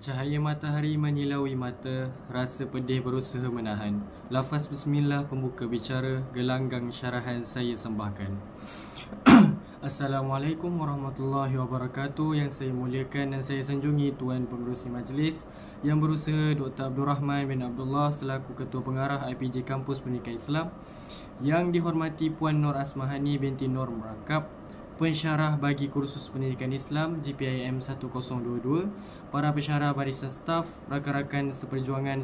Cahaya matahari menyilauhi mata, rasa pedih berusaha menahan. Lafaz bismillah pembuka bicara, gelanggang syarahan saya sembahkan. Assalamualaikum warahmatullahi wabarakatuh. Yang saya muliakan dan saya sanjungi Tuan Pengerusi Majlis Yang Berusaha Dr. Abdul Rahman bin Abdullah selaku Ketua Pengarah IPJ Kampus Pendidikan Islam. Yang dihormati Puan Nur Asmahani binti Nur Merakab, pensyarah bagi kursus pendidikan Islam GPIM 1022, para pensyarah barisan staf, rakan-rakan seperjuangan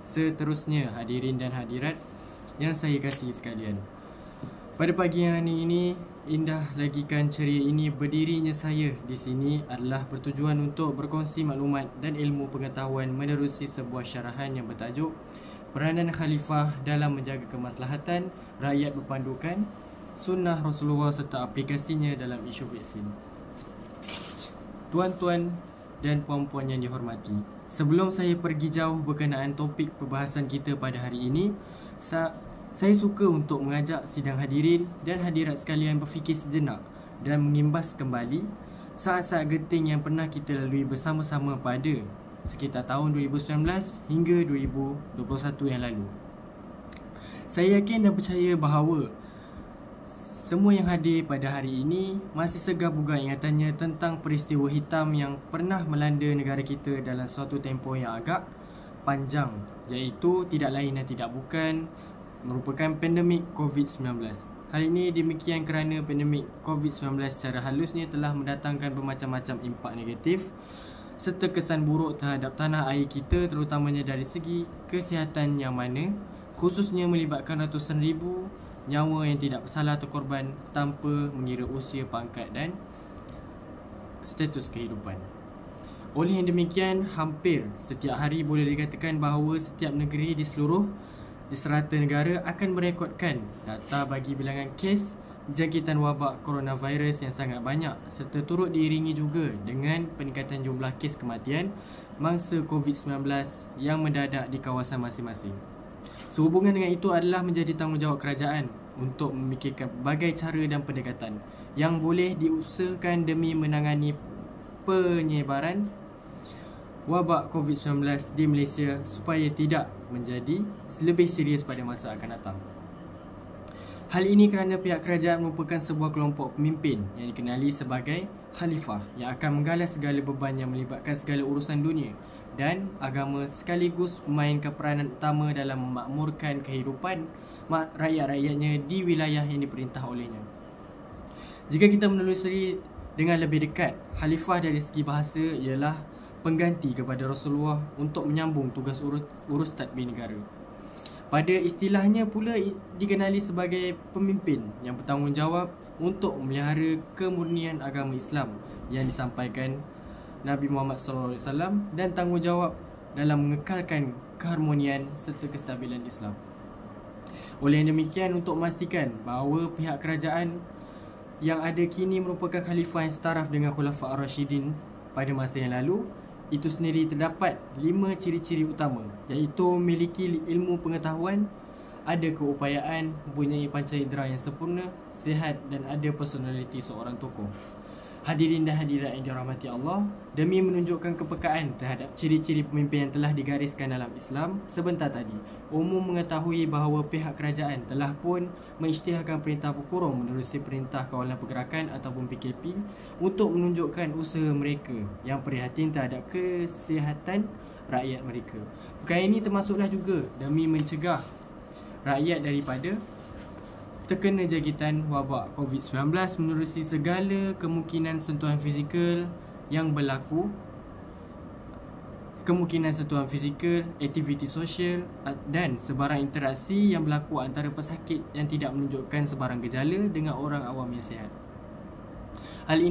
seterusnya, hadirin dan hadirat yang saya kasihi sekalian. Pada pagi yang ini, indah lagikan ceria ini, berdirinya saya di sini adalah bertujuan untuk berkongsi maklumat dan ilmu pengetahuan menerusi sebuah syarahan yang bertajuk Peranan Khalifah dalam menjaga kemaslahatan rakyat berpandukan Sunnah Rasulullah serta aplikasinya dalam isu vaksin. Tuan-tuan dan puan-puan yang dihormati, sebelum saya pergi jauh berkenaan topik perbahasan kita pada hari ini, saya suka untuk mengajak sidang hadirin dan hadirat sekalian berfikir sejenak dan mengimbas kembali saat-saat genting yang pernah kita lalui bersama-sama pada sekitar tahun 2019 hingga 2021 yang lalu. Saya yakin dan percaya bahawa semua yang hadir pada hari ini masih segar bugar ingatannya tentang peristiwa hitam yang pernah melanda negara kita dalam suatu tempoh yang agak panjang, iaitu tidak lain dan tidak bukan merupakan pandemik COVID-19. Hal ini demikian kerana pandemik COVID-19 secara halusnya telah mendatangkan bermacam-macam impak negatif serta kesan buruk terhadap tanah air kita, terutamanya dari segi kesihatan yang mana khususnya melibatkan ratusan ribu nyawa yang tidak bersalah terkorban tanpa mengira usia, pangkat dan status kehidupan. Oleh yang demikian, hampir setiap hari boleh dikatakan bahawa setiap negeri di serata negara akan merekodkan data bagi bilangan kes jangkitan wabak coronavirus yang sangat banyak serta turut diiringi juga dengan peningkatan jumlah kes kematian mangsa COVID-19 yang mendadak di kawasan masing-masing. Sehubungan dengan itu adalah menjadi tanggungjawab kerajaan untuk memikirkan berbagai cara dan pendekatan yang boleh diusahakan demi menangani penyebaran wabak COVID-19 di Malaysia supaya tidak menjadi lebih serius pada masa akan datang. Hal ini kerana pihak kerajaan merupakan sebuah kelompok pemimpin yang dikenali sebagai Khalifah yang akan menggalas segala beban yang melibatkan segala urusan dunia dan agama sekaligus memainkan peranan utama dalam memakmurkan kehidupan rakyat-rakyatnya di wilayah yang diperintah olehnya. Jika kita menelusuri dengan lebih dekat, Khalifah dari segi bahasa ialah pengganti kepada Rasulullah untuk menyambung tugas urus tadbir negara. Pada istilahnya pula dikenali sebagai pemimpin yang bertanggungjawab untuk memelihara kemurnian agama Islam yang disampaikan Nabi Muhammad SAW dan tanggungjawab dalam mengekalkan keharmonian serta kestabilan Islam. Oleh yang demikian, untuk memastikan bahawa pihak kerajaan yang ada kini merupakan khalifah yang setaraf dengan Khulafa' Ar-Rasyidin pada masa yang lalu, itu sendiri terdapat 5 ciri-ciri utama, iaitu memiliki ilmu pengetahuan, ada keupayaan, mempunyai panca indera yang sempurna, sihat dan ada personaliti seorang tokoh. Hadirin dan hadirat yang dirahmati Allah, demi menunjukkan kepekaan terhadap ciri-ciri pemimpin yang telah digariskan dalam Islam sebentar tadi, umum mengetahui bahawa pihak kerajaan telah pun mengisytiharkan perintah berkurung menerusi perintah kawalan pergerakan ataupun PKP untuk menunjukkan usaha mereka yang prihatin terhadap kesihatan rakyat mereka. Perkara ini termasuklah juga demi mencegah rakyat daripada terkena jangkitan wabak COVID-19 menerusi segala kemungkinan sentuhan fizikal yang berlaku, aktiviti sosial dan sebarang interaksi yang berlaku antara pesakit yang tidak menunjukkan sebarang gejala dengan orang awam yang sihat. Hal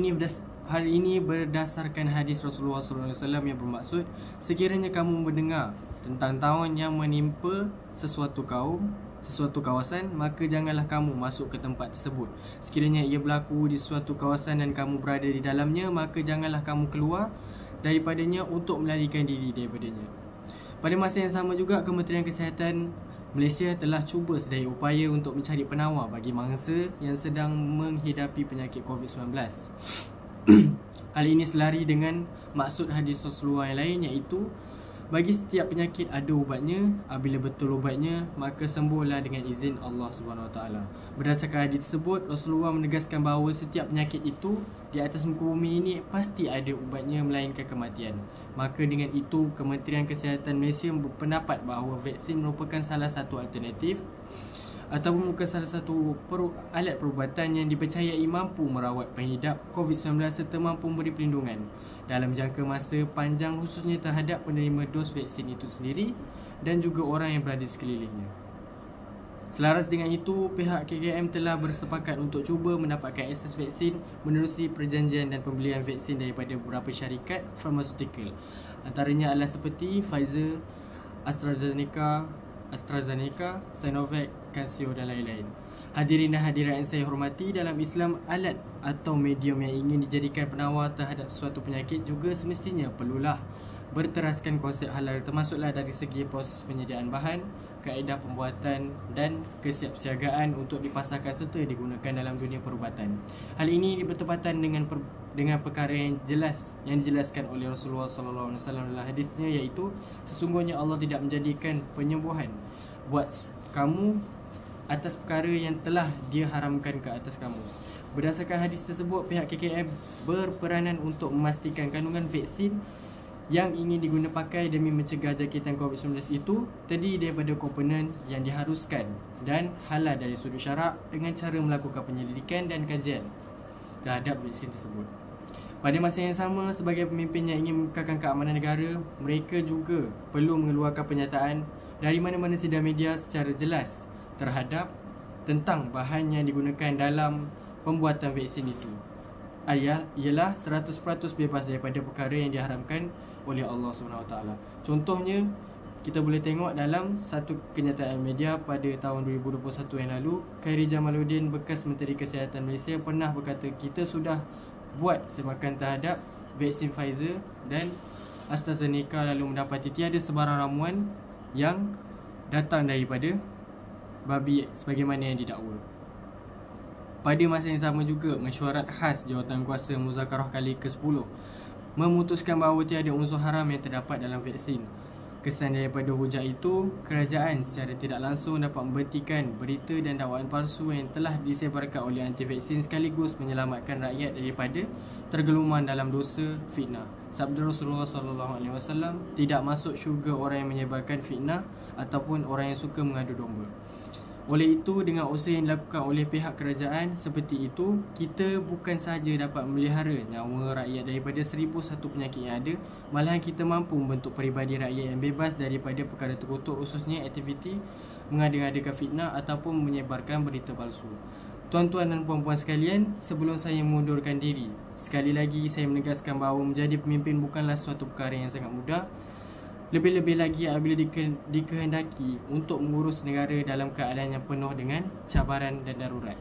ini berdasarkan hadis Rasulullah SAW yang bermaksud, sekiranya kamu mendengar tentang taun yang menimpa sesuatu kawasan, maka janganlah kamu masuk ke tempat tersebut. Sekiranya ia berlaku di suatu kawasan dan kamu berada di dalamnya, maka janganlah kamu keluar daripadanya untuk melarikan diri daripadanya. Pada masa yang sama juga, Kementerian Kesihatan Malaysia telah cuba sedaya upaya untuk mencari penawar bagi mangsa yang sedang menghidapi penyakit COVID-19. Hal ini selari dengan maksud hadis Rasulullah yang lain, iaitu bagi setiap penyakit ada ubatnya. Apabila betul ubatnya, maka sembuhlah dengan izin Allah SWT. Berdasarkan hadis tersebut, Rasulullah menegaskan bahawa setiap penyakit itu di atas muka bumi ini pasti ada ubatnya melainkan kematian. Maka dengan itu, Kementerian Kesihatan Malaysia berpendapat bahawa vaksin merupakan salah satu alternatif ataupun bukan salah satu alat perubatan yang dipercayai mampu merawat pengidap COVID-19 serta mampu memberi perlindungan dalam jangka masa panjang, khususnya terhadap penerima dos vaksin itu sendiri dan juga orang yang berada di sekelilingnya. Selaras dengan itu, pihak KKM telah bersepakat untuk cuba mendapatkan akses vaksin menerusi perjanjian dan pembelian vaksin daripada beberapa syarikat farmaseutical. Antaranya adalah seperti Pfizer, AstraZeneca, Sinovac, Casio dan lain-lain. Hadirin dan hadirat yang saya hormati, dalam Islam, alat atau medium yang ingin dijadikan penawar terhadap suatu penyakit juga semestinya perlulah berteraskan konsep halal, termasuklah dari segi proses penyediaan bahan, kaedah pembuatan dan kesiapsiagaan untuk dipasarkan serta digunakan dalam dunia perubatan. Hal ini bertepatan dengan perkara yang dijelaskan oleh Rasulullah SAW dalam hadisnya, iaitu sesungguhnya Allah tidak menjadikan penyembuhan buat kamu atas perkara yang telah Dia haramkan ke atas kamu. Berdasarkan hadis tersebut, pihak KKM berperanan untuk memastikan kandungan vaksin yang ingin diguna pakai demi mencegah jangkitan COVID-19 itu terdiri daripada komponen yang diharuskan dan halal dari sudut syarak dengan cara melakukan penyelidikan dan kajian terhadap vaksin tersebut. Pada masa yang sama, sebagai pemimpin yang ingin mengekalkan keamanan negara, mereka juga perlu mengeluarkan pernyataan dari mana-mana sidang media secara jelas terhadap tentang bahan yang digunakan dalam pembuatan vaksin itu. Ialah 100% bebas daripada perkara yang diharamkan oleh Allah SWT. Contohnya, kita boleh tengok dalam satu kenyataan media pada tahun 2021 yang lalu, Khairi Jamaluddin, bekas Menteri Kesihatan Malaysia, pernah berkata kita sudah buat semakan terhadap vaksin Pfizer dan AstraZeneca, lalu mendapati tiada sebarang ramuan yang datang daripada babi sebagaimana yang didakwa. Pada masa yang sama juga, mesyuarat khas Jawatankuasa Muzakarah kali ke-10 memutuskan bahawa tiada unsur haram yang terdapat dalam vaksin. Kesan daripada hujah itu, kerajaan secara tidak langsung dapat membentikan berita dan dakwaan palsu yang telah disebarkan oleh anti vaksin, sekaligus menyelamatkan rakyat daripada tergeluman dalam dosa fitnah. Sabda Rasulullah SAW, tidak masuk syurga orang yang menyebarkan fitnah ataupun orang yang suka mengadu domba. Oleh itu, dengan usaha yang dilakukan oleh pihak kerajaan seperti itu, kita bukan sahaja dapat memelihara nyawa rakyat daripada 1001 penyakit yang ada, malahan kita mampu membentuk peribadi rakyat yang bebas daripada perkara terkutuk, khususnya aktiviti mengada-ngadakan fitnah ataupun menyebarkan berita palsu. Tuan-tuan dan puan-puan sekalian, sebelum saya mengundurkan diri, sekali lagi saya menegaskan bahawa menjadi pemimpin bukanlah suatu perkara yang sangat mudah. Lebih-lebih lagi apabila dikehendaki untuk mengurus negara dalam keadaan yang penuh dengan cabaran dan darurat.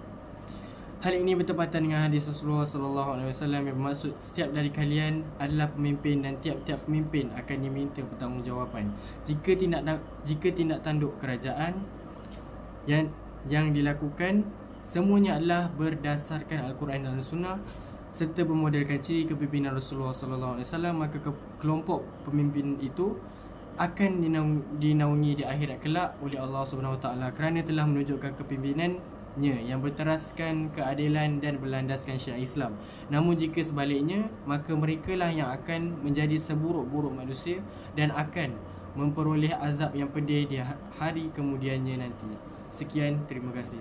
Hal ini bertepatan dengan hadis Rasulullah SAW yang bermaksud setiap dari kalian adalah pemimpin dan tiap-tiap pemimpin akan diminta pertanggungjawaban. Jika tindak tanduk kerajaan yang dilakukan semuanya adalah berdasarkan Al-Quran dan Sunnah serta bermodalkan ciri kepimpinan Rasulullah SAW, maka kelompok pemimpin itu akan dinaungi di akhirat kelak oleh Allah SWT kerana telah menunjukkan kepimpinannya yang berteraskan keadilan dan berlandaskan syiar Islam. Namun jika sebaliknya, maka merekalah yang akan menjadi seburuk-buruk manusia dan akan memperoleh azab yang pedih di hari kemudiannya nanti. Sekian, terima kasih.